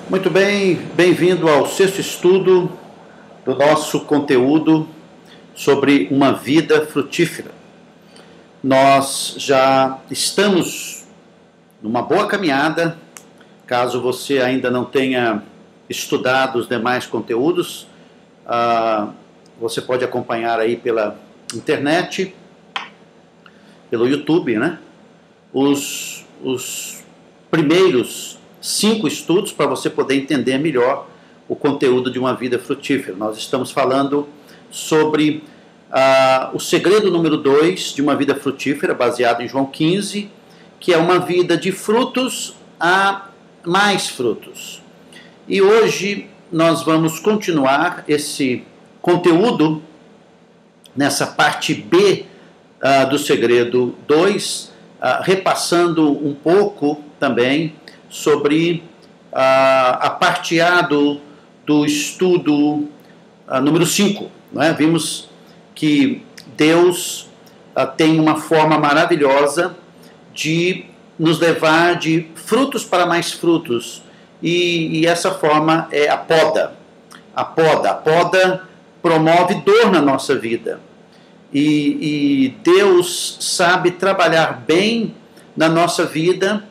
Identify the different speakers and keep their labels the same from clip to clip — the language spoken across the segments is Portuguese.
Speaker 1: Muito bem, bem-vindo ao sexto estudo do nosso conteúdo sobre uma vida frutífera. Nós já estamos numa boa caminhada. Caso você ainda não tenha estudado os demais conteúdos, você pode acompanhar aí pela internet, pelo YouTube, né? Os primeiros 5 estudos para você poder entender melhor o conteúdo de uma vida frutífera. Nós estamos falando sobre o segredo número 2 de uma vida frutífera, baseado em João 15, que é uma vida de frutos a mais frutos. E hoje nós vamos continuar esse conteúdo nessa parte B do segredo 2, repassando um pouco também sobre a parte A do estudo número 5. Não é? Vimos que Deus tem uma forma maravilhosa de nos levar de frutos para mais frutos. E essa forma é a poda. A poda promove dor na nossa vida. E Deus sabe trabalhar bem na nossa vida.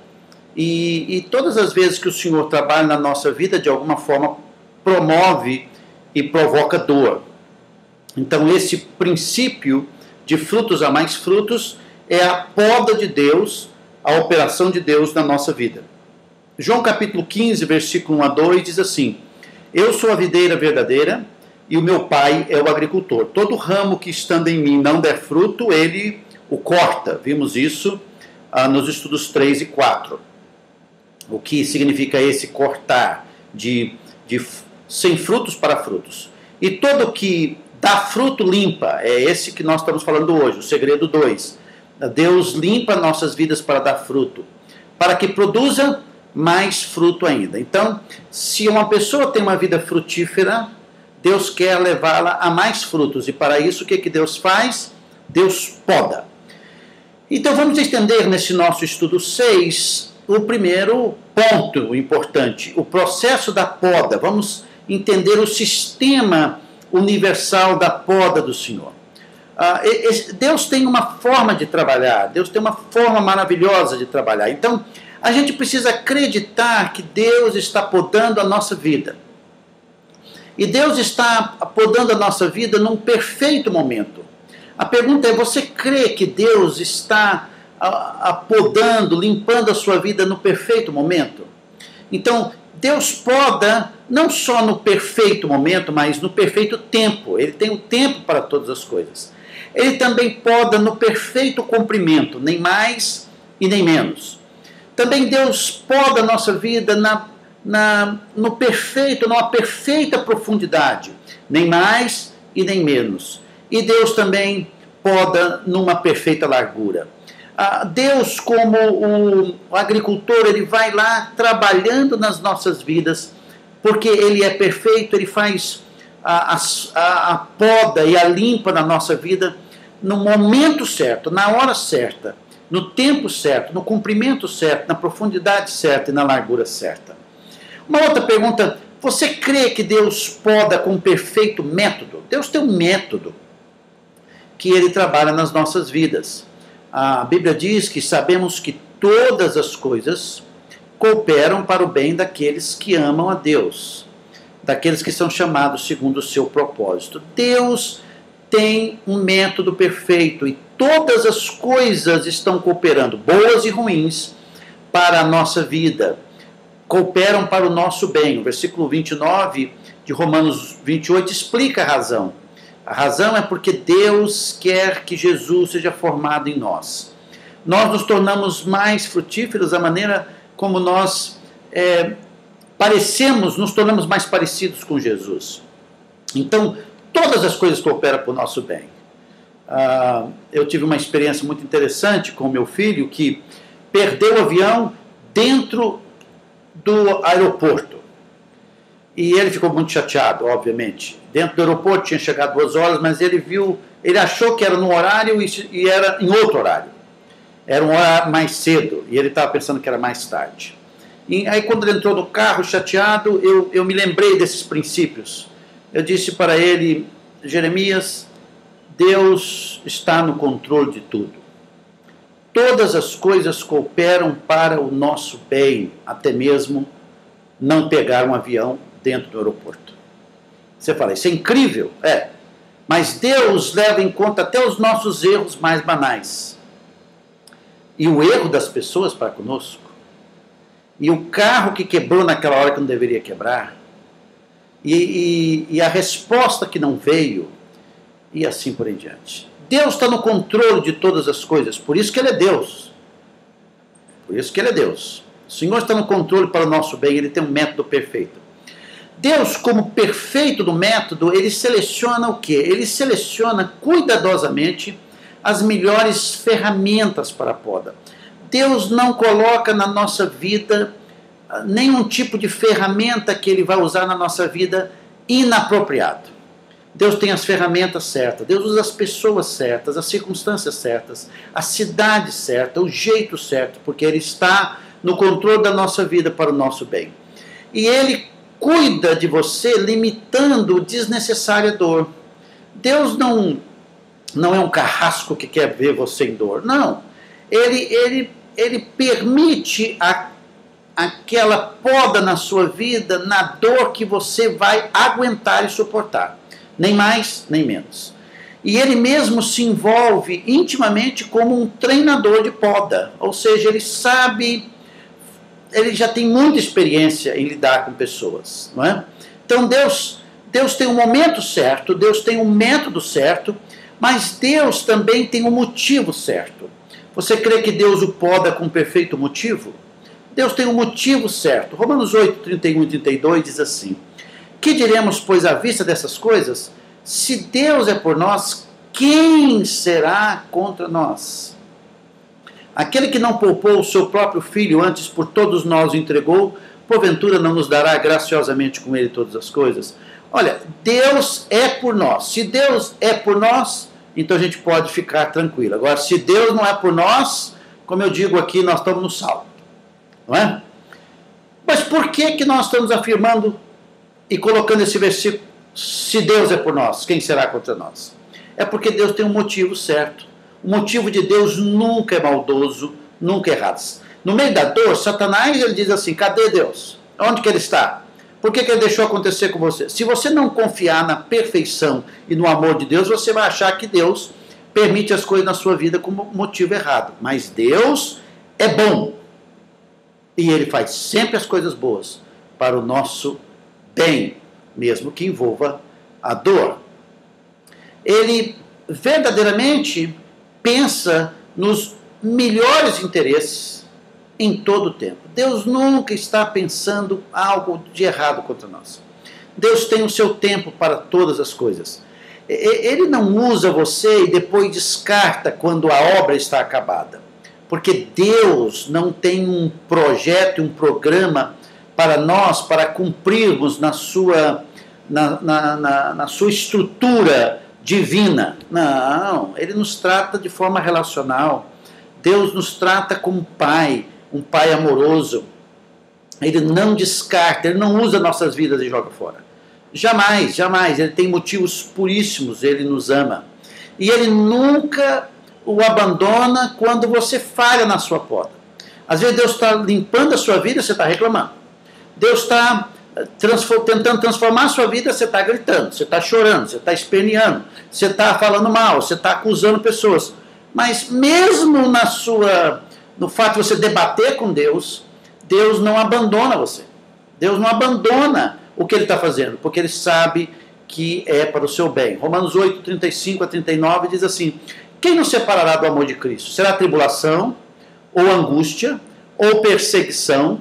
Speaker 1: E todas as vezes que o Senhor trabalha na nossa vida, de alguma forma promove e provoca dor. Então esse princípio de frutos a mais frutos é a poda de Deus, a operação de Deus na nossa vida. João capítulo 15, versículo 1 a 2 diz assim: Eu sou a videira verdadeira e o meu pai é o agricultor. Todo ramo que estando em mim não der fruto, ele o corta. Vimos isso nos estudos 3 e 4. O que significa esse cortar de sem frutos para frutos. E todo que dá fruto limpa, é esse que nós estamos falando hoje, o segredo 2. Deus limpa nossas vidas para dar fruto, para que produza mais fruto ainda. Então, se uma pessoa tem uma vida frutífera, Deus quer levá-la a mais frutos. E para isso, o que Deus faz? Deus poda. Então, vamos estender nesse nosso estudo 6 o primeiro ponto importante, o processo da poda. Vamos entender o sistema universal da poda do Senhor. Deus tem uma forma de trabalhar, Deus tem uma forma maravilhosa de trabalhar. Então, a gente precisa acreditar que Deus está podando a nossa vida. E Deus está podando a nossa vida num perfeito momento. A pergunta é, você crê que Deus está podando, limpando a sua vida no perfeito momento? Então, Deus poda não só no perfeito momento, mas no perfeito tempo. Ele tem o tempo para todas as coisas. Ele também poda no perfeito comprimento, nem mais e nem menos. Também Deus poda a nossa vida numa perfeita profundidade, nem mais e nem menos. E Deus também poda numa perfeita largura. Deus, como o agricultor, ele vai lá trabalhando nas nossas vidas, porque ele é perfeito, ele faz a poda e a limpa na nossa vida no momento certo, na hora certa, no tempo certo, no comprimento certo, na profundidade certa e na largura certa. Uma outra pergunta: você crê que Deus poda com um perfeito método? Deus tem um método que ele trabalha nas nossas vidas. A Bíblia diz que sabemos que todas as coisas cooperam para o bem daqueles que amam a Deus, daqueles que são chamados segundo o seu propósito. Deus tem um método perfeito e todas as coisas estão cooperando, boas e ruins, para a nossa vida. Cooperam para o nosso bem. O versículo 29 de Romanos 28 explica a razão. A razão é porque Deus quer que Jesus seja formado em nós. Nós nos tornamos mais frutíferos da maneira como nós nos tornamos mais parecidos com Jesus. Então, todas as coisas cooperam para o nosso bem. Eu tive uma experiência muito interessante com meu filho, que perdeu o avião dentro do aeroporto. E ele ficou muito chateado, obviamente. Dentro do aeroporto tinha chegado 2 horas, mas ele achou que era num horário e era em outro horário. Era um horário mais cedo, e ele estava pensando que era mais tarde. E aí quando ele entrou no carro chateado, eu me lembrei desses princípios. Eu disse para ele: Jeremias, Deus está no controle de tudo. Todas as coisas cooperam para o nosso bem, até mesmo não pegar um avião dentro do aeroporto. Você fala, isso é incrível? É. Mas Deus leva em conta até os nossos erros mais banais. E o erro das pessoas para conosco. E o carro que quebrou naquela hora que não deveria quebrar. E a resposta que não veio. E assim por em diante. Deus está no controle de todas as coisas. Por isso que Ele é Deus. Por isso que Ele é Deus. O Senhor está no controle para o nosso bem. Ele tem um método perfeito. Deus, como perfeito do método, Ele seleciona o quê? Ele seleciona cuidadosamente as melhores ferramentas para a poda. Deus não coloca na nossa vida nenhum tipo de ferramenta que Ele vai usar na nossa vida inapropriado. Deus tem as ferramentas certas, Deus usa as pessoas certas, as circunstâncias certas, a cidade certa, o jeito certo, porque Ele está no controle da nossa vida para o nosso bem. E Ele cuida de você limitando desnecessária dor. Deus não é um carrasco que quer ver você em dor. Não. Ele permite aquela poda na sua vida, na dor que você vai aguentar e suportar. Nem mais, nem menos. E Ele mesmo se envolve intimamente como um treinador de poda. Ou seja, Ele sabe... Ele já tem muita experiência em lidar com pessoas, não é? Então Deus tem um momento certo, Deus tem um método certo, mas Deus também tem um motivo certo. Você crê que Deus o poda com perfeito motivo? Deus tem um motivo certo. Romanos 8, 31 e 32 diz assim: que diremos, pois, à vista dessas coisas? Se Deus é por nós, quem será contra nós? Aquele que não poupou o seu próprio filho, antes por todos nós o entregou, porventura não nos dará graciosamente com ele todas as coisas? Olha, Deus é por nós. Se Deus é por nós, então a gente pode ficar tranquilo. Agora, se Deus não é por nós, como eu digo aqui, nós estamos no salvo. Não é? Mas por que nós estamos afirmando e colocando esse versículo? Se Deus é por nós, quem será contra nós? É porque Deus tem um motivo certo. O motivo de Deus nunca é maldoso, nunca é errado. No meio da dor, Satanás ele diz assim: cadê Deus? Onde que Ele está? Por que Ele deixou acontecer com você? Se você não confiar na perfeição e no amor de Deus, você vai achar que Deus permite as coisas na sua vida com motivo errado. Mas Deus é bom. E Ele faz sempre as coisas boas para o nosso bem, mesmo que envolva a dor. Ele verdadeiramente pensa nos melhores interesses em todo o tempo. Deus nunca está pensando algo de errado contra nós. Deus tem o seu tempo para todas as coisas. Ele não usa você e depois descarta quando a obra está acabada. Porque Deus não tem um projeto, um programa para nós, para cumprirmos na sua estrutura divina. Não, Ele nos trata de forma relacional. Deus nos trata como pai, um pai amoroso. Ele não descarta, Ele não usa nossas vidas e joga fora. Jamais, jamais. Ele tem motivos puríssimos, Ele nos ama. E Ele nunca o abandona quando você falha na sua poda. Às vezes Deus está limpando a sua vida e você está reclamando. Deus está tentando transformar a sua vida, você está gritando, você está chorando, você está esperneando, você está falando mal, você está acusando pessoas. Mas mesmo no fato de você debater com Deus, Deus não abandona você. Deus não abandona o que Ele está fazendo, porque Ele sabe que é para o seu bem. Romanos 8, 35 a 39 diz assim: quem nos separará do amor de Cristo? Será tribulação, ou angústia, ou perseguição,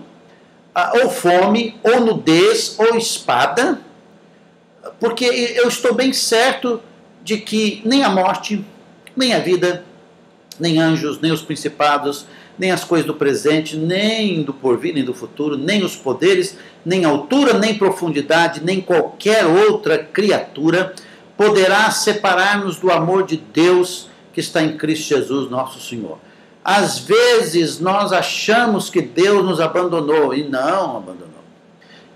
Speaker 1: ou fome, ou nudez, ou espada? Porque eu estou bem certo de que nem a morte, nem a vida, nem anjos, nem os principados, nem as coisas do presente, nem do porvir, nem do futuro, nem os poderes, nem altura, nem profundidade, nem qualquer outra criatura poderá separar-nos do amor de Deus que está em Cristo Jesus, nosso Senhor. Às vezes nós achamos que Deus nos abandonou e não abandonou.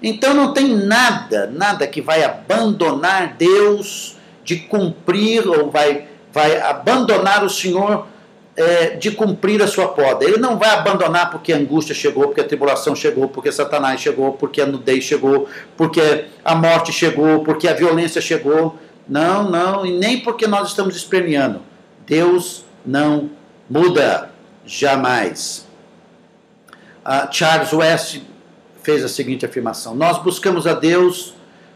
Speaker 1: Então não tem nada que vai abandonar Deus de cumprir ou vai abandonar o Senhor de cumprir a sua poda. Ele não vai abandonar porque a angústia chegou, porque a tribulação chegou, porque Satanás chegou, porque a nudez chegou, porque a morte chegou, porque a violência chegou. Não, e nem porque nós estamos esperneando. Deus não muda, jamais. Charles West fez a seguinte afirmação: nós buscamos a Deus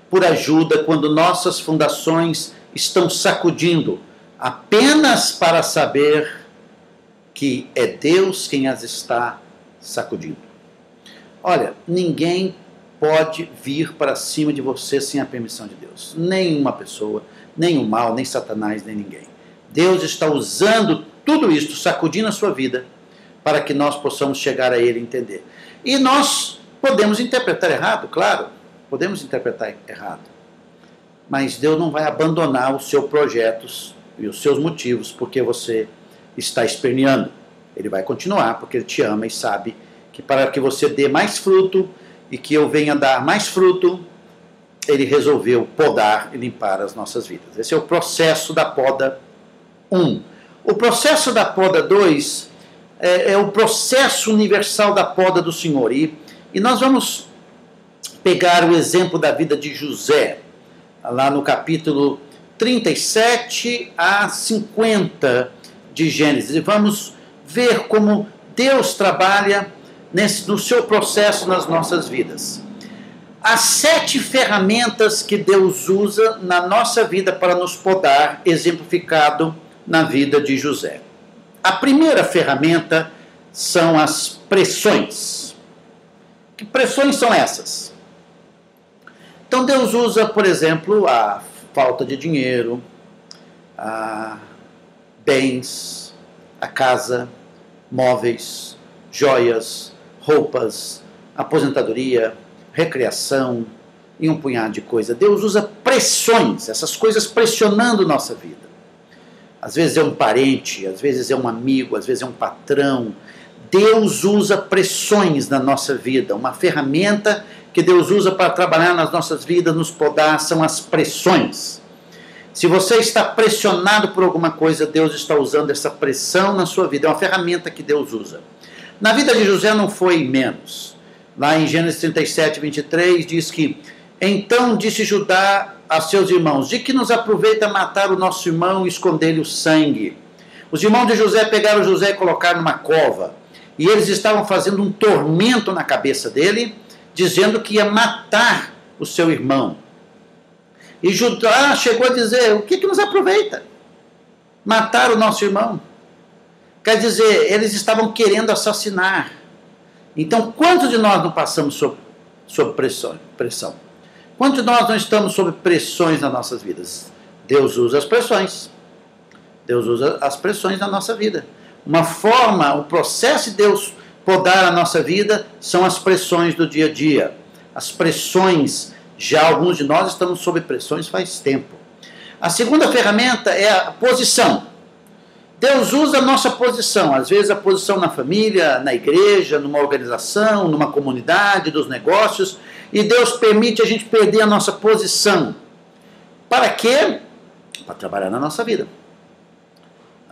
Speaker 1: por ajuda quando nossas fundações estão sacudindo, apenas para saber que é Deus quem as está sacudindo. Olha, ninguém pode vir para cima de você sem a permissão de Deus. Nenhuma pessoa, nem o mal, nem Satanás, nem ninguém. Deus está usando tudo isso, sacudindo a sua vida, para que nós possamos chegar a Ele e entender. E nós podemos interpretar errado, claro, podemos interpretar errado. Mas Deus não vai abandonar os seus projetos e os seus motivos porque você está esperneando. Ele vai continuar porque Ele te ama e sabe que para que você dê mais fruto e que eu venha dar mais fruto, Ele resolveu podar e limpar as nossas vidas. Esse é o processo da poda 1. O processo da poda 2 é o processo universal da poda do Senhor. E nós vamos pegar o exemplo da vida de José, lá no capítulo 37 a 50 de Gênesis. E vamos ver como Deus trabalha no seu processo nas nossas vidas. As 7 ferramentas que Deus usa na nossa vida para nos podar, exemplificado na vida de José. A primeira ferramenta são as pressões. Que pressões são essas? Então Deus usa, por exemplo, a falta de dinheiro, bens, a casa, móveis, joias, roupas, aposentadoria, recreação e um punhado de coisa. Deus usa pressões, essas coisas pressionando nossa vida. Às vezes é um parente, às vezes é um amigo, às vezes é um patrão. Deus usa pressões na nossa vida. Uma ferramenta que Deus usa para trabalhar nas nossas vidas, nos podar, são as pressões. Se você está pressionado por alguma coisa, Deus está usando essa pressão na sua vida. É uma ferramenta que Deus usa. Na vida de José não foi menos. Lá em Gênesis 37, 23, diz que: então disse Judá a seus irmãos: de que nos aproveita matar o nosso irmão e esconder-lhe o sangue? Os irmãos de José pegaram José e colocaram numa cova. E eles estavam fazendo um tormento na cabeça dele, dizendo que ia matar o seu irmão. E Judá chegou a dizer: o que nos aproveita? Matar o nosso irmão. Quer dizer, eles estavam querendo assassinar. Então, quantos de nós não passamos sob pressão? Quantos de nós não estamos sob pressões nas nossas vidas? Deus usa as pressões. Deus usa as pressões na nossa vida. Uma forma, o processo de Deus podar a nossa vida são as pressões do dia a dia. As pressões, já alguns de nós estamos sob pressões faz tempo. A segunda ferramenta é a posição. Deus usa a nossa posição, às vezes a posição na família, na igreja, numa organização, numa comunidade, dos negócios, e Deus permite a gente perder a nossa posição. Para quê? Para trabalhar na nossa vida.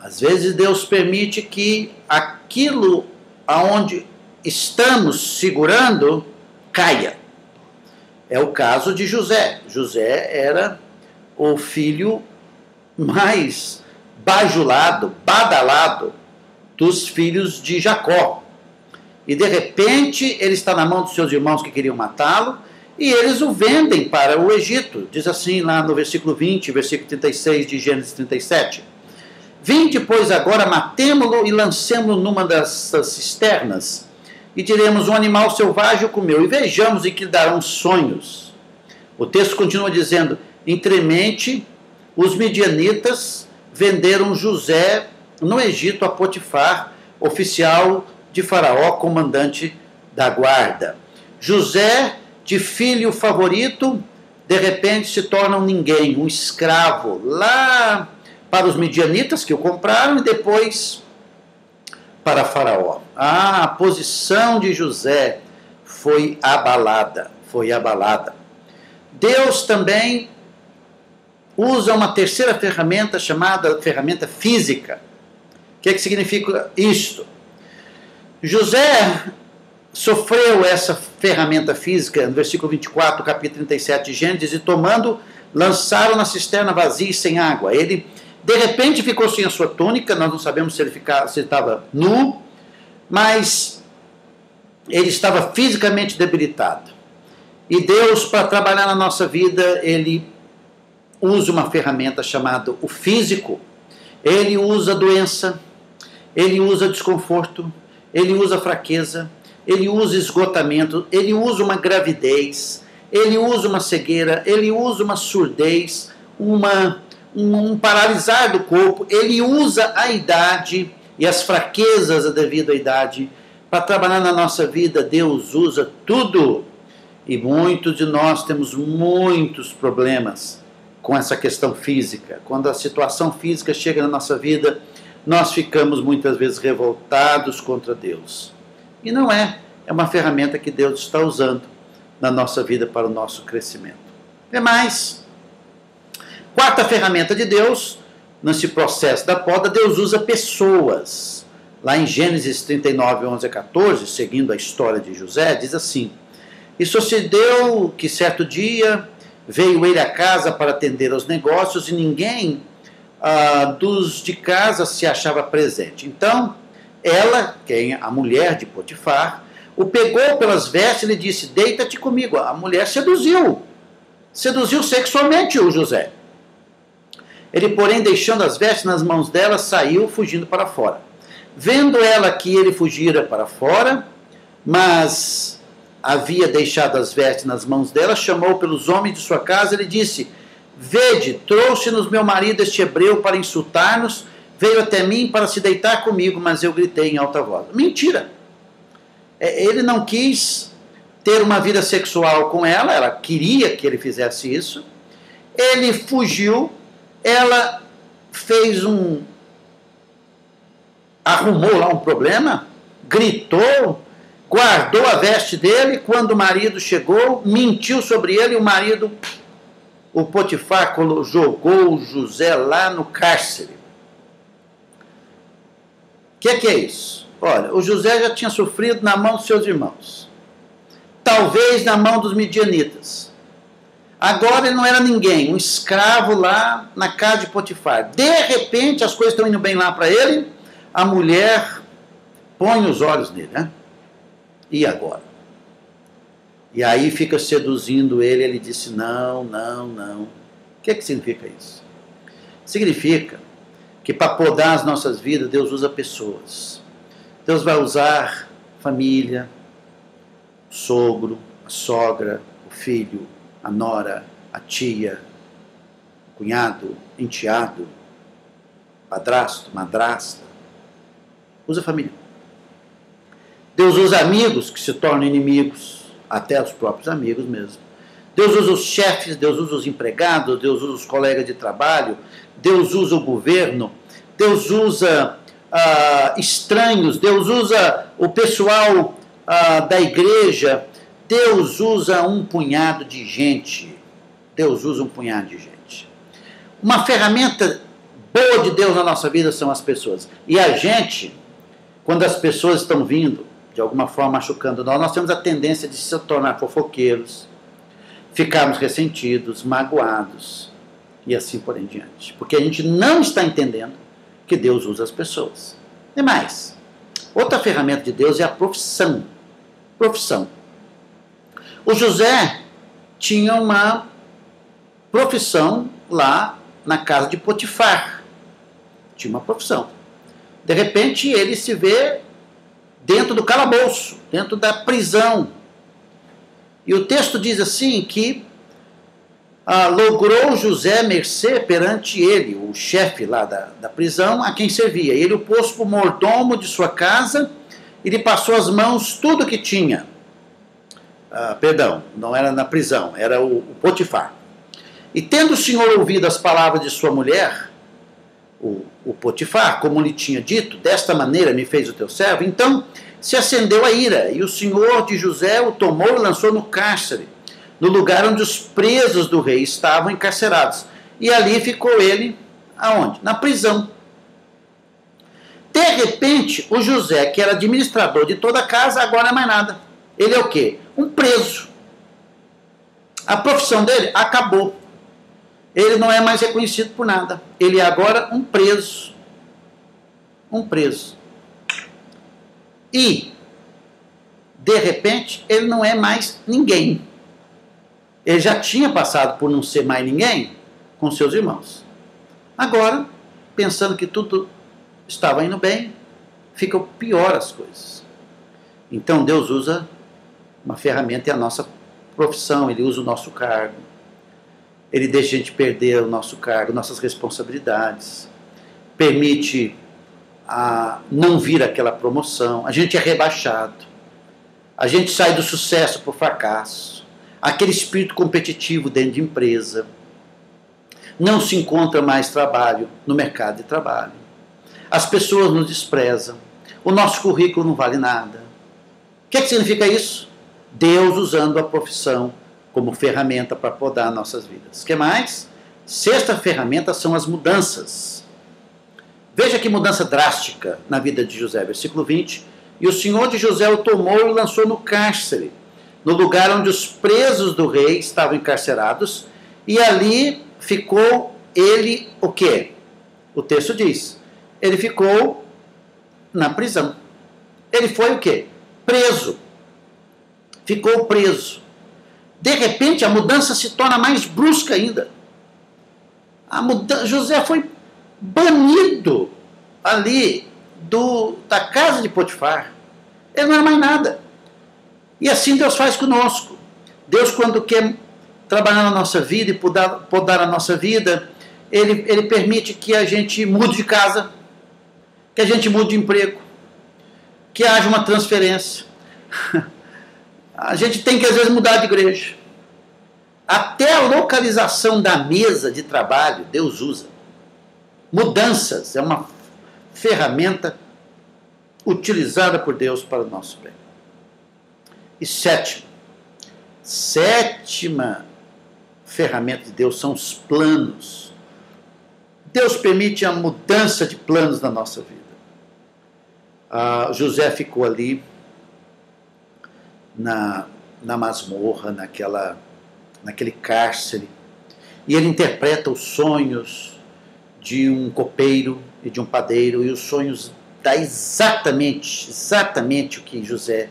Speaker 1: Às vezes Deus permite que aquilo aonde estamos segurando caia. É o caso de José. José era o filho mais bajulado, badalado dos filhos de Jacó. E de repente ele está na mão dos seus irmãos que queriam matá-lo, e eles o vendem para o Egito. Diz assim lá no versículo 20, versículo 36 de Gênesis 37. Vinde, pois, agora matemo-lo e lancemo-lo numa dessas cisternas, e diremos: um animal selvagem o comeu, e vejamos em que darão sonhos. O texto continua dizendo: entremente os midianitas venderam José no Egito a Potifar, oficial de Faraó, comandante da guarda. José, de filho favorito, de repente se torna um ninguém, um escravo, lá para os midianitas que o compraram, e depois para Faraó. A posição de José foi abalada, foi abalada. Deus também usa uma terceira ferramenta chamada ferramenta física. O que significa isto? José sofreu essa ferramenta física no versículo 24, capítulo 37 de Gênesis, e tomando, lançaram na cisterna vazia e sem água. Ele, de repente, ficou sem a sua túnica, nós não sabemos se ele estava nu, mas ele estava fisicamente debilitado. E Deus, para trabalhar na nossa vida, ele usa uma ferramenta chamada o físico. Ele usa doença, ele usa desconforto, ele usa fraqueza, ele usa esgotamento, ele usa uma gravidez, ele usa uma cegueira, ele usa uma surdez, um paralisar do corpo, ele usa a idade e as fraquezas devido à idade. Para trabalhar na nossa vida, Deus usa tudo. E muitos de nós temos muitos problemas com essa questão física. Quando a situação física chega na nossa vida, nós ficamos muitas vezes revoltados contra Deus. E não é uma ferramenta que Deus está usando na nossa vida para o nosso crescimento. É mais. Quarta ferramenta de Deus, nesse processo da poda, Deus usa pessoas. Lá em Gênesis 39, 11 a 14, seguindo a história de José, diz assim: E sucedeu que certo dia veio ele a casa para atender aos negócios e ninguém dos de casa se achava presente. Então, ela, a mulher de Potifar, o pegou pelas vestes e lhe disse: Deita-te comigo. A mulher seduziu sexualmente o José. Ele, porém, deixando as vestes nas mãos dela, saiu fugindo para fora. Vendo ela que ele fugira para fora, mas havia deixado as vestes nas mãos dela, chamou pelos homens de sua casa e lhe disse: Vede, trouxe-nos meu marido este hebreu para insultar-nos, veio até mim para se deitar comigo, mas eu gritei em alta voz. Mentira! Ele não quis ter uma vida sexual com ela, ela queria que ele fizesse isso. Ele fugiu, ela arrumou lá um problema, gritou, guardou a veste dele. Quando o marido chegou, mentiu sobre ele, o Potifar jogou o José lá no cárcere. O que é isso? Olha, o José já tinha sofrido na mão dos seus irmãos, talvez na mão dos midianitas. Agora ele não era ninguém, um escravo lá na casa de Potifar. De repente as coisas estão indo bem lá para ele, a mulher põe os olhos nele, né? E agora? E aí fica seduzindo ele, ele disse: não. O que significa isso? Significa que para podar as nossas vidas, Deus usa pessoas. Deus vai usar família, o sogro, a sogra, o filho, a nora, a tia, o cunhado, enteado, padrasto, madrasta. Usa família. Deus usa amigos que se tornam inimigos, até os próprios amigos mesmo. Deus usa os chefes, Deus usa os empregados, Deus usa os colegas de trabalho, Deus usa o governo, Deus usa estranhos, Deus usa o pessoal da igreja, Deus usa um punhado de gente. Deus usa um punhado de gente. Uma ferramenta boa de Deus na nossa vida são as pessoas. E a gente, quando as pessoas estão vindo, de alguma forma machucando nós temos a tendência de se tornar fofoqueiros, ficarmos ressentidos, magoados, e assim por em diante. Porque a gente não está entendendo que Deus usa as pessoas. E mais, outra ferramenta de Deus é a profissão. Profissão. O José tinha uma profissão lá na casa de Potifar. Tinha uma profissão. De repente ele se vê dentro do calabouço, dentro da prisão. E o texto diz assim que logrou José mercê perante ele, o chefe lá da prisão, a quem servia. Ele o pôs por mordomo de sua casa e lhe passou as mãos tudo que tinha. Perdão, não era na prisão, era o Potifar. E tendo o Senhor ouvido as palavras de sua mulher, o Potifar, como lhe tinha dito, desta maneira me fez o teu servo. Então se acendeu a ira, e o senhor de José o tomou e lançou no cárcere, no lugar onde os presos do rei estavam encarcerados. E ali ficou ele, aonde? Na prisão. De repente, o José, que era administrador de toda a casa, agora não é mais nada. Ele é o quê? Um preso. A profissão dele acabou. Ele não é mais reconhecido por nada. Ele é agora um preso. Um preso. E, de repente, ele não é mais ninguém. Ele já tinha passado por não ser mais ninguém com seus irmãos. Agora, pensando que tudo estava indo bem, ficam pior as coisas. Então Deus usa uma ferramenta, é a nossa profissão, Ele usa o nosso cargo. Ele deixa a gente perder o nosso cargo, nossas responsabilidades. Permite não vir aquela promoção. A gente é rebaixado. A gente sai do sucesso para o fracasso. Aquele espírito competitivo dentro de empresa. Não se encontra mais trabalho no mercado de trabalho. As pessoas nos desprezam. O nosso currículo não vale nada. O que significa isso? Deus usando a profissão como ferramenta para podar nossas vidas. O que mais? Sexta ferramenta são as mudanças. Veja que mudança drástica na vida de José. Versículo 20. E o senhor de José o tomou e o lançou no cárcere, no lugar onde os presos do rei estavam encarcerados, e ali ficou ele o quê? O texto diz, ele ficou na prisão. Ele foi o quê? Preso. Ficou preso. De repente a mudança se torna mais brusca ainda. José foi banido ali da casa de Potifar. Ele não era mais nada. E assim Deus faz conosco. Deus, quando quer trabalhar na nossa vida e podar a nossa vida, Ele permite que a gente mude de casa, que a gente mude de emprego, que haja uma transferência. A gente tem que às vezes mudar de igreja. Até a localização da mesa de trabalho Deus usa. Mudanças é uma ferramenta utilizada por Deus para o nosso bem. E sétima ferramenta de Deus são os planos. Deus permite a mudança de planos na nossa vida. José ficou ali na masmorra, naquele cárcere, e ele interpreta os sonhos de um copeiro e de um padeiro, e os sonhos dá exatamente o que José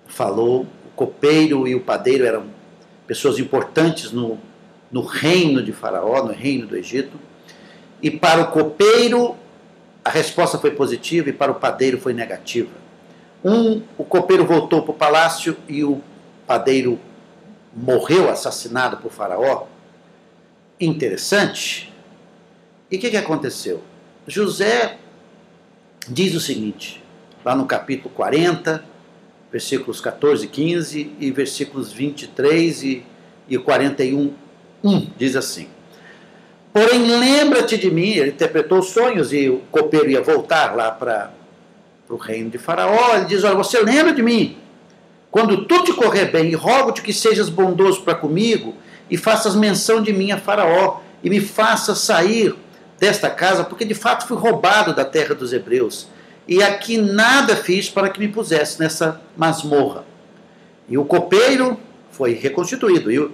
Speaker 1: falou. O copeiro e o padeiro eram pessoas importantes no reino de Faraó, no reino do Egito, e para o copeiro a resposta foi positiva e para o padeiro foi negativa. O copeiro voltou para o palácio e o padeiro morreu assassinado por Faraó. Interessante. E o que aconteceu? José diz o seguinte, lá no capítulo 40, versículos 14 e 15, e versículos 23 e 41, diz assim: porém, lembra-te de mim. Ele interpretou os sonhos e o copeiro ia voltar lá para o reino de Faraó. Ele diz, olha, você lembra de mim? Quando tudo te correr bem, e rogo-te que sejas bondoso para comigo, e faças menção de mim a Faraó, e me faças sair desta casa, porque de fato fui roubado da terra dos hebreus, e aqui nada fiz para que me pusesse nessa masmorra. E o copeiro foi reconstituído, e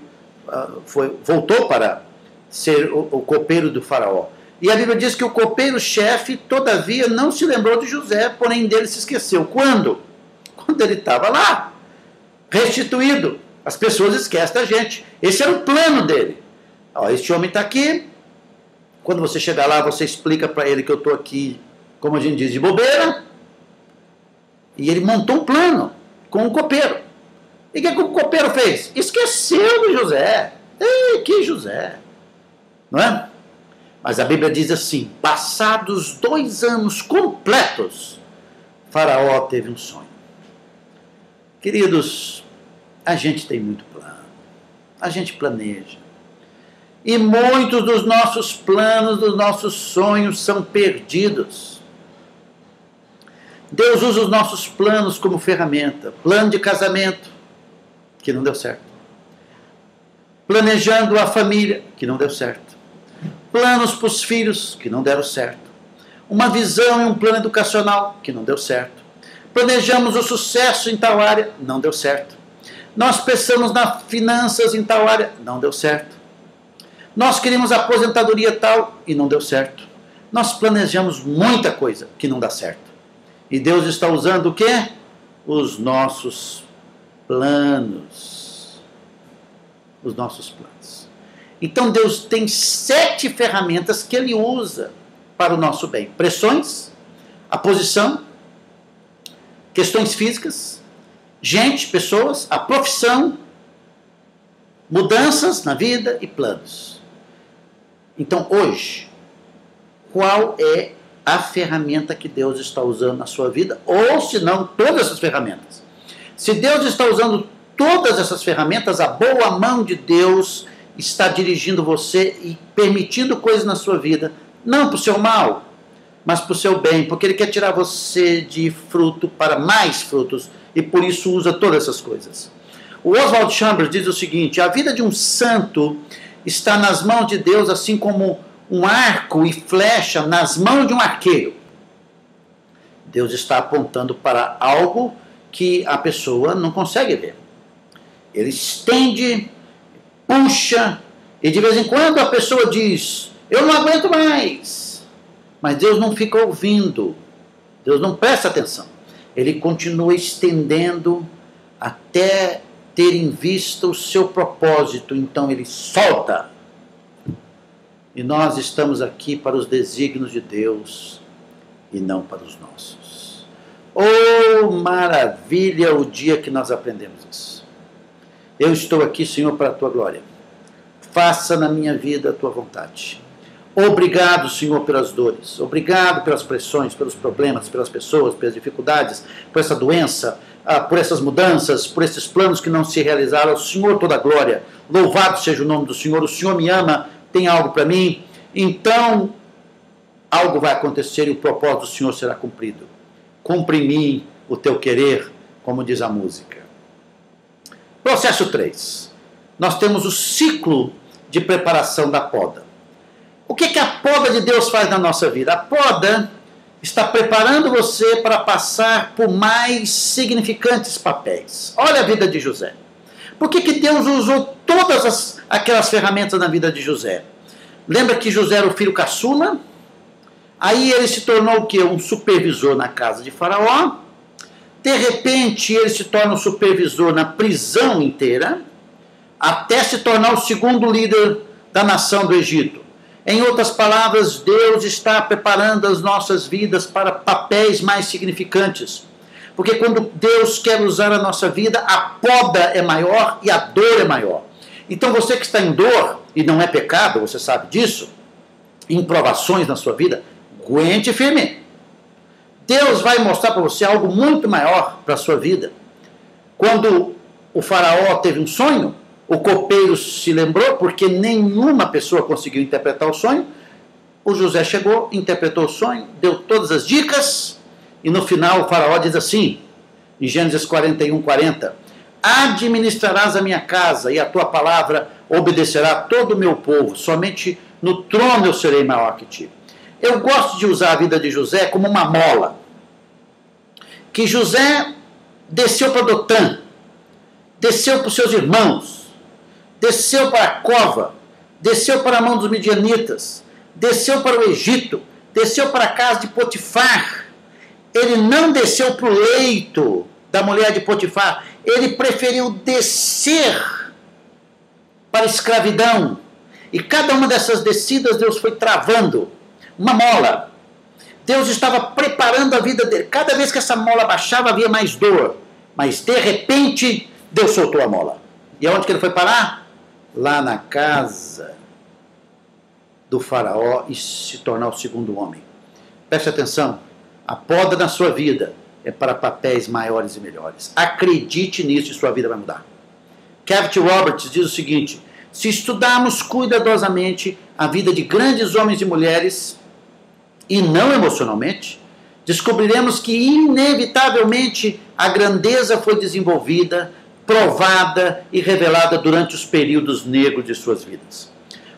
Speaker 1: voltou para ser o copeiro do Faraó. E a Bíblia diz que o copeiro-chefe, todavia, não se lembrou de José, porém dele se esqueceu. Quando? Quando ele estava lá, restituído. As pessoas esquecem da gente. Esse era o plano dele. Este homem está aqui. Quando você chegar lá, você explica para ele que eu estou aqui, como a gente diz, de bobeira. E ele montou um plano com o copeiro. E o que o copeiro fez? Esqueceu de José. Ei, que José! Não é? Mas a Bíblia diz assim, passados 2 anos completos, Faraó teve um sonho. Queridos, a gente tem muito plano. A gente planeja. E muitos dos nossos planos, dos nossos sonhos são perdidos. Deus usa os nossos planos como ferramenta. Plano de casamento, que não deu certo. Planejando a família, que não deu certo. Planos para os filhos, que não deram certo. Uma visão e um plano educacional, que não deu certo. Planejamos o sucesso em tal área, não deu certo. Nós pensamos nas finanças em tal área, não deu certo. Nós queríamos aposentadoria tal e não deu certo. Nós planejamos muita coisa que não dá certo. E Deus está usando o quê? Os nossos planos. Os nossos planos. Então Deus tem 7 ferramentas que Ele usa para o nosso bem. Pressões, a posição, questões físicas, gente, pessoas, a profissão, mudanças na vida e planos. Então hoje, qual é a ferramenta que Deus está usando na sua vida? Ou se não, todas essas ferramentas. Se Deus está usando todas essas ferramentas, a boa mão de Deus está dirigindo você e permitindo coisas na sua vida, não para o seu mal, mas para o seu bem, porque Ele quer tirar você de fruto para mais frutos, e por isso usa todas essas coisas. O Oswald Chambers diz o seguinte: a vida de um santo está nas mãos de Deus, assim como um arco e flecha nas mãos de um arqueiro. Deus está apontando para algo que a pessoa não consegue ver. Ele estende, puxa, e de vez em quando a pessoa diz: eu não aguento mais. Mas Deus não fica ouvindo, Deus não presta atenção. Ele continua estendendo até ter em vista o seu propósito. Então Ele solta. E nós estamos aqui para os desígnios de Deus e não para os nossos. Oh, maravilha o dia que nós aprendemos isso. Eu estou aqui, Senhor, para a Tua glória. Faça na minha vida a Tua vontade. Obrigado, Senhor, pelas dores. Obrigado pelas pressões, pelos problemas, pelas pessoas, pelas dificuldades, por essa doença, por essas mudanças, por esses planos que não se realizaram. Ao Senhor toda a glória. Louvado seja o nome do Senhor. O Senhor me ama, tem algo para mim. Então, algo vai acontecer e o propósito do Senhor será cumprido. Cumpre em mim o teu querer, como diz a música. Processo 3. Nós temos o ciclo de preparação da poda. O que a poda de Deus faz na nossa vida? A poda está preparando você para passar por mais significantes papéis. Olha a vida de José. Por que Deus usou todas aquelas ferramentas na vida de José? Lembra que José era o filho caçula? Aí ele se tornou o quê? Um supervisor na casa de Faraó. De repente ele se torna um supervisor na prisão inteira, até se tornar o segundo líder da nação do Egito. Em outras palavras, Deus está preparando as nossas vidas para papéis mais significantes. Porque quando Deus quer usar a nossa vida, a poda é maior e a dor é maior. Então você que está em dor, e não é pecado, você sabe disso, em provações na sua vida, aguente firme. Deus vai mostrar para você algo muito maior para a sua vida. Quando o faraó teve um sonho, o copeiro se lembrou, porque nenhuma pessoa conseguiu interpretar o sonho. O José chegou, interpretou o sonho, deu todas as dicas, e no final o faraó diz assim, em Gênesis 41:40, administrarás a minha casa, e a tua palavra obedecerá a todo o meu povo, somente no trono eu serei maior que ti. Eu gosto de usar a vida de José como uma mola, que José desceu para Dotã, desceu para os seus irmãos, desceu para a cova, desceu para a mão dos midianitas, desceu para o Egito, desceu para a casa de Potifar. Ele não desceu para o leito da mulher de Potifar, ele preferiu descer para a escravidão. E cada uma dessas descidas Deus foi travando uma mola. Deus estava preparando a vida dele. Cada vez que essa mola baixava havia mais dor, mas de repente Deus soltou a mola. E aonde que ele foi parar? Lá na casa do faraó e se tornar o segundo homem. Preste atenção, a poda na sua vida é para papéis maiores e melhores. Acredite nisso e sua vida vai mudar. Cavett Roberts diz o seguinte: Se estudarmos cuidadosamente a vida de grandes homens e mulheres, e não emocionalmente, descobriremos que inevitavelmente a grandeza foi desenvolvida, provada e revelada durante os períodos negros de suas vidas.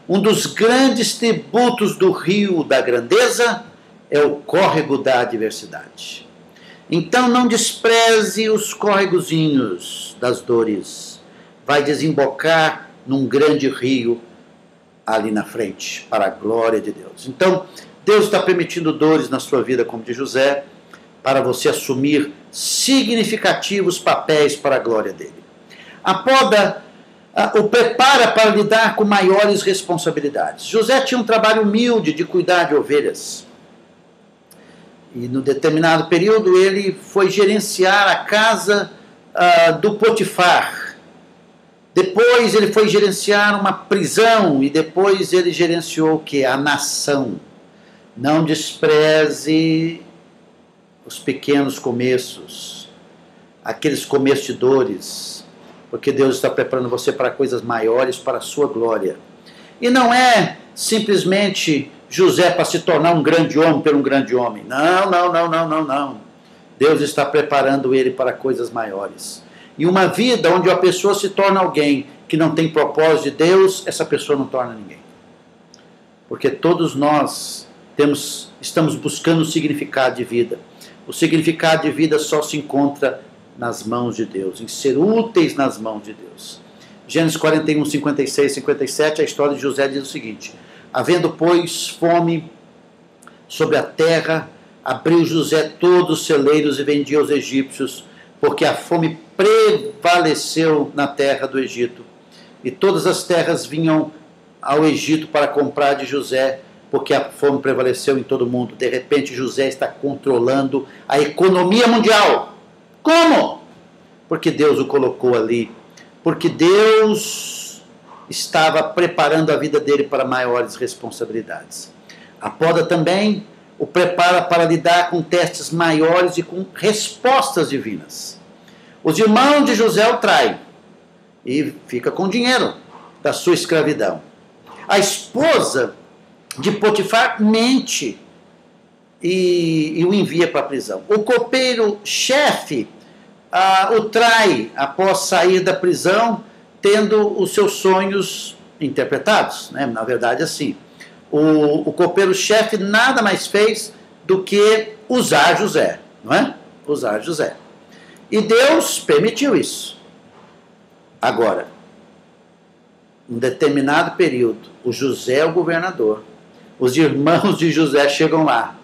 Speaker 1: Um dos grandes tributos do rio da grandeza é o córrego da adversidade. Então não despreze os córregozinhos das dores. Vai desembocar num grande rio ali na frente, para a glória de Deus. Então, Deus está permitindo dores na sua vida, como de José, para você assumir significativos papéis para a glória dele. A poda o prepara para lidar com maiores responsabilidades. José tinha um trabalho humilde de cuidar de ovelhas. E no determinado período ele foi gerenciar a casa do Potifar. Depois ele foi gerenciar uma prisão e depois ele gerenciou o quê? A nação. Não despreze os pequenos começos, aqueles começos de dores, porque Deus está preparando você para coisas maiores, para a sua glória. E não é simplesmente José para se tornar um grande homem por um grande homem. Não. Deus está preparando ele para coisas maiores. E uma vida onde a pessoa se torna alguém que não tem propósito de Deus, essa pessoa não torna ninguém. Porque todos nós estamos buscando o significado de vida. O significado de vida só se encontra nas mãos de Deus, em ser úteis nas mãos de Deus. Gênesis 41, 56, 57, a história de José diz o seguinte: havendo, pois, fome sobre a terra, abriu José todos os celeiros e vendia aos egípcios, porque a fome prevaleceu na terra do Egito. E todas as terras vinham ao Egito para comprar de José, porque a fome prevaleceu em todo o mundo. De repente, José está controlando a economia mundial. Como? Porque Deus o colocou ali. Porque Deus estava preparando a vida dele para maiores responsabilidades. A poda também o prepara para lidar com testes maiores e com respostas divinas. Os irmãos de José o traem e fica com dinheiro da sua escravidão. A esposa de Potifar mente e o envia para a prisão. O copeiro-chefe o trai após sair da prisão, tendo os seus sonhos interpretados. Né? Na verdade, assim, o copeiro-chefe nada mais fez do que usar José, não é? Usar José. E Deus permitiu isso. Agora, em determinado período, o José é o governador. Os irmãos de José chegam lá.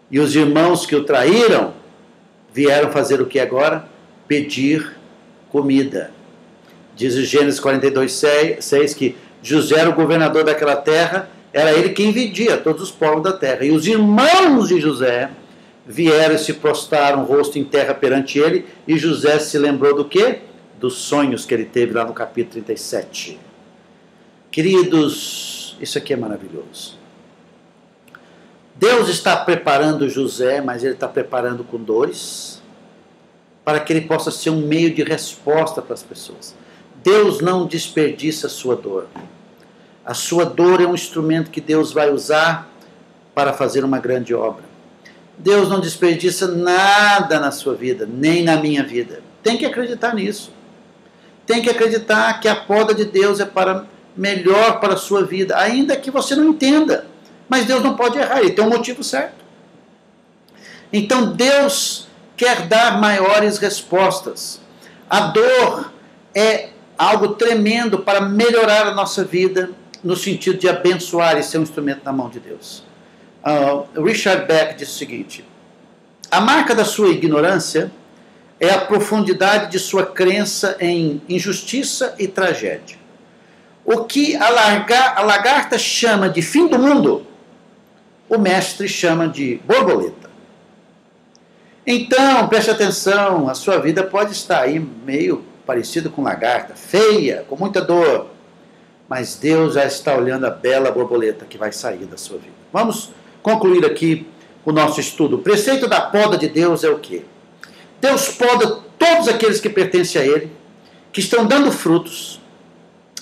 Speaker 1: E os irmãos que o traíram vieram fazer o que agora? Pedir comida. Diz o Gênesis 42, 6 que José era o governador daquela terra, era ele quem vendia todos os povos da terra. E os irmãos de José vieram e se prostraram o rosto em terra perante ele, e José se lembrou do quê? Dos sonhos que ele teve lá no capítulo 37. Queridos, isso aqui é maravilhoso. Deus está preparando José, mas ele está preparando com dores, para que ele possa ser um meio de resposta para as pessoas. Deus não desperdiça a sua dor. A sua dor é um instrumento que Deus vai usar para fazer uma grande obra. Deus não desperdiça nada na sua vida, nem na minha vida. Tem que acreditar nisso. Tem que acreditar que a poda de Deus é para melhor para a sua vida, ainda que você não entenda. Mas Deus não pode errar, ele tem um motivo certo. Então Deus quer dar maiores respostas. A dor é algo tremendo para melhorar a nossa vida, no sentido de abençoar e ser um instrumento na mão de Deus. Richard Beck diz o seguinte: a marca da sua ignorância é a profundidade de sua crença em injustiça e tragédia. O que a lagarta chama de fim do mundo, o mestre chama de borboleta. Então, preste atenção, a sua vida pode estar aí meio parecida com lagarta, feia, com muita dor, mas Deus já está olhando a bela borboleta que vai sair da sua vida. Vamos concluir aqui o nosso estudo. O preceito da poda de Deus é o quê? Deus poda todos aqueles que pertencem a Ele, que estão dando frutos,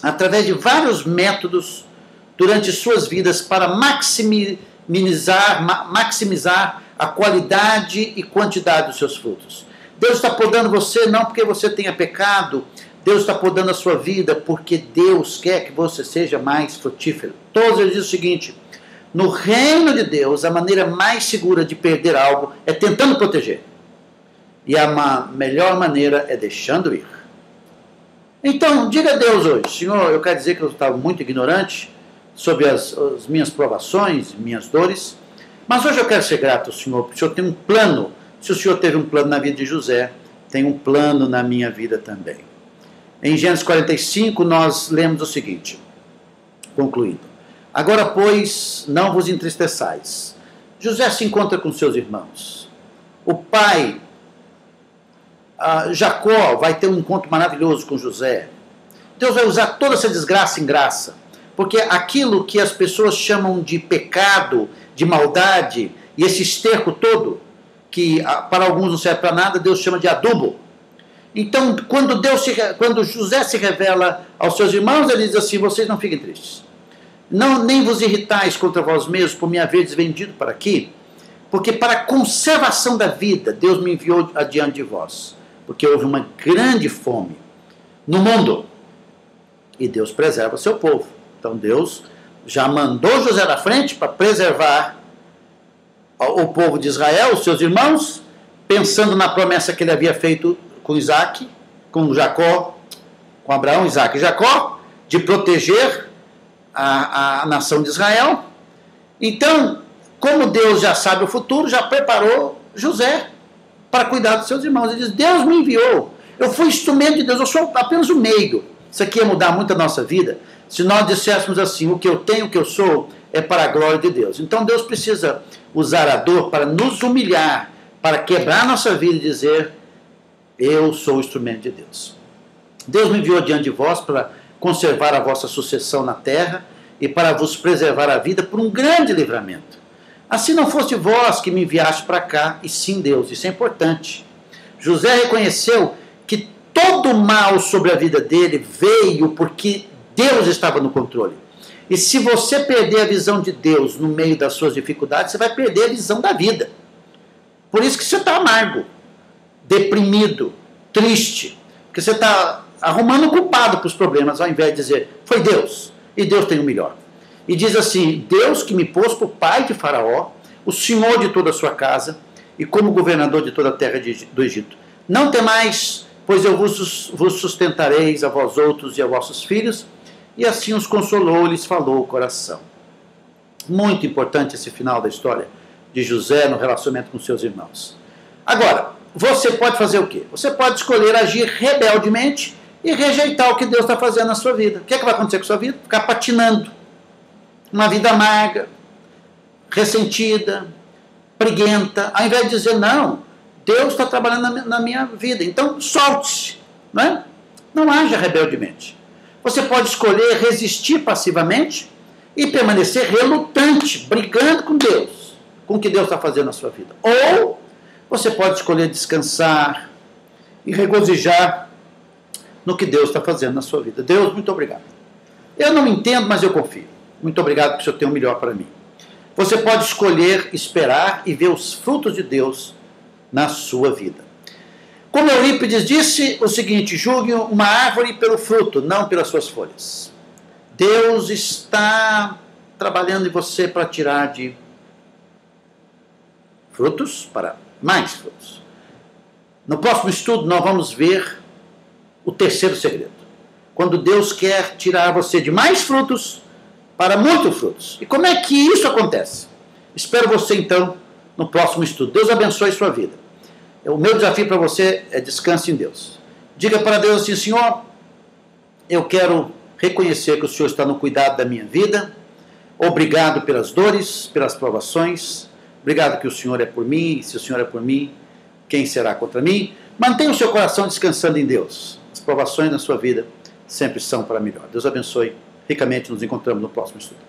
Speaker 1: através de vários métodos durante suas vidas para maximizar a qualidade e quantidade dos seus frutos. Deus está podando você não porque você tenha pecado, Deus está podando a sua vida porque Deus quer que você seja mais frutífero. Todos eles dizem o seguinte: no reino de Deus, a maneira mais segura de perder algo é tentando proteger. E a melhor maneira é deixando ir. Então, diga a Deus hoje: Senhor, eu quero dizer que eu estava muito ignorante sobre as minhas provações, minhas dores, mas hoje eu quero ser grato ao Senhor, porque o Senhor tem um plano. Se o Senhor teve um plano na vida de José, tem um plano na minha vida também. Em Gênesis 45, nós lemos o seguinte, concluindo: agora, pois, não vos entristeçais. José se encontra com seus irmãos. O pai, Jacó, vai ter um encontro maravilhoso com José. Deus vai usar toda essa desgraça em graça, porque aquilo que as pessoas chamam de pecado, de maldade, e esse esterco todo, que para alguns não serve para nada, Deus chama de adubo. Então, quando José se revela aos seus irmãos, ele diz assim: vocês não fiquem tristes. Não, nem vos irritais contra vós mesmos por me haveres vendido para aqui, porque para a conservação da vida, Deus me enviou adiante de vós, porque houve uma grande fome no mundo, e Deus preserva o seu povo. Então Deus já mandou José na frente para preservar o povo de Israel, os seus irmãos, pensando na promessa que ele havia feito com Isaac, com Jacó, com Abraão, Isaac e Jacó, de proteger a nação de Israel. Então, como Deus já sabe o futuro, já preparou José para cuidar dos seus irmãos. Ele diz: Deus me enviou, eu fui instrumento de Deus, eu sou apenas um meio. Isso aqui ia mudar muito a nossa vida se nós disséssemos assim: o que eu tenho, o que eu sou, é para a glória de Deus. Então Deus precisa usar a dor para nos humilhar, para quebrar a nossa vida e dizer: eu sou o instrumento de Deus. Deus me enviou diante de vós para conservar a vossa sucessão na terra e para vos preservar a vida por um grande livramento. Assim não foste vós que me enviaste para cá, e sim Deus. Isso é importante. José reconheceu que todo o mal sobre a vida dele veio porque Deus estava no controle. E se você perder a visão de Deus no meio das suas dificuldades, você vai perder a visão da vida. Por isso que você está amargo, deprimido, triste, porque você está arrumando um culpado para os problemas, ao invés de dizer: foi Deus, e Deus tem o melhor. E diz assim: Deus que me pôs por pai de Faraó, o senhor de toda a sua casa, e como governador de toda a terra do Egito. Não temais, pois eu vos sustentareis a vós outros e a vossos filhos. E assim os consolou e lhes falou o coração. Muito importante esse final da história de José no relacionamento com seus irmãos. Agora, você pode fazer o quê? Você pode escolher agir rebeldemente e rejeitar o que Deus está fazendo na sua vida. O que é que vai acontecer com a sua vida? Ficar patinando. Uma vida amarga, ressentida, briguenta. Ao invés de dizer: não, Deus está trabalhando na minha vida, então solte-se. Não haja rebeldemente. Você pode escolher resistir passivamente e permanecer relutante, brigando com Deus, com o que Deus está fazendo na sua vida. Ou você pode escolher descansar e regozijar no que Deus está fazendo na sua vida. Deus, muito obrigado. Eu não entendo, mas eu confio. Muito obrigado porque o Senhor tem o melhor para mim. Você pode escolher esperar e ver os frutos de Deus na sua vida. Como Eurípides disse o seguinte: julgue uma árvore pelo fruto, não pelas suas folhas. Deus está trabalhando em você para tirar de frutos para mais frutos. No próximo estudo nós vamos ver o terceiro segredo. Quando Deus quer tirar você de mais frutos para muitos frutos. E como é que isso acontece? Espero você então no próximo estudo. Deus abençoe sua vida. O meu desafio para você é: descanse em Deus. Diga para Deus assim: Senhor, eu quero reconhecer que o Senhor está no cuidado da minha vida. Obrigado pelas dores, pelas provações. Obrigado que o Senhor é por mim. E se o Senhor é por mim, quem será contra mim? Mantenha o seu coração descansando em Deus. As provações na sua vida sempre são para melhor. Deus abençoe ricamente. Nos encontramos no próximo estudo.